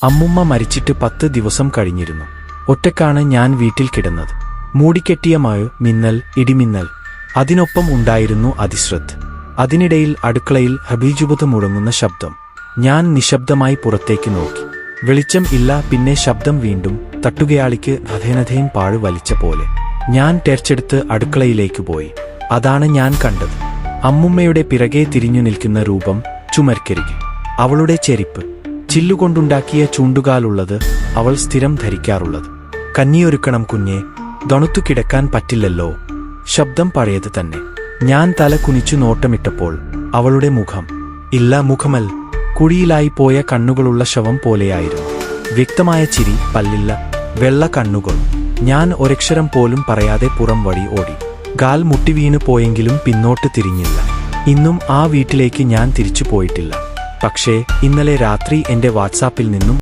അമ്മുമ്മ മരിച്ചിട്ട് 10 ദിവസം കഴിഞ്ഞിരുന്നു. ഒറ്റക്കാണ് ഞാൻ വീട്ടിൽ കിടന്നത്. മൂടിക്കെട്ടിയ മഴ, മിന്നൽ, ഇടിമിന്നൽ. അതിനൊപ്പം ഉണ്ടായിരുന്നു അതിശ്രദ്ധ. അതിനിടയിൽ അടുക്കളയിൽ ഹബീജുബത്ത് മുഴങ്ങുന്ന ശബ്ദം. ഞാൻ നിശബ്ദമായി പുറത്തേക്ക് നോക്കി. വെളിച്ചം ഇല്ല. പിന്നെ ശബ്ദം വീണ്ടും. തട്ടുകയാളിക്ക് അധേനധേൻ പാഴ് വലിച്ച പോലെ. ഞാൻ ടേർച്ചെടുത്ത് അടുക്കളയിലേക്ക് പോയി. അതാണ് ഞാൻ കണ്ടത്. അമ്മുമ്മയുടെ പിറകെ തിരിഞ്ഞു നിൽക്കുന്ന രൂപം, ചുമർക്കരികെ. അവളുടെ ചെരിപ്പ്, ചില്ലുകൊണ്ടുണ്ടാക്കിയ ചൂണ്ടുകാലുള്ളത്, അവൾ സ്ഥിരം ധരിക്കാറുള്ളത്. കഞ്ഞിയൊരുക്കണം കുഞ്ഞേ, തണുത്തു കിടക്കാൻ പറ്റില്ലല്ലോ. ശബ്ദം പഴയത് തന്നെ. ഞാൻ തല കുനിച്ചു നോട്ടമിട്ടപ്പോൾ അവളുടെ മുഖം, ഇല്ല മുഖമൽ, കുഴിയിലായി പോയ കണ്ണുകളുള്ള ശവം പോലെയായിരുന്നു. വ്യക്തമായ ചിരി, പല്ലില്ല, വെള്ള കണ്ണുകൾ. ഞാൻ ഒരക്ഷരം പോലും പറയാതെ പുറം വഴി ഓടി. കാൽ മുട്ടിവീണു പോയെങ്കിലും പിന്നോട്ട് തിരിഞ്ഞില്ല. ഇന്നും ആ വീട്ടിലേക്ക് ഞാൻ തിരിച്ചു പോയിട്ടില്ല. പക്ഷേ ഇന്നലെ രാത്രി എന്റെ വാട്സാപ്പിൽ നിന്നും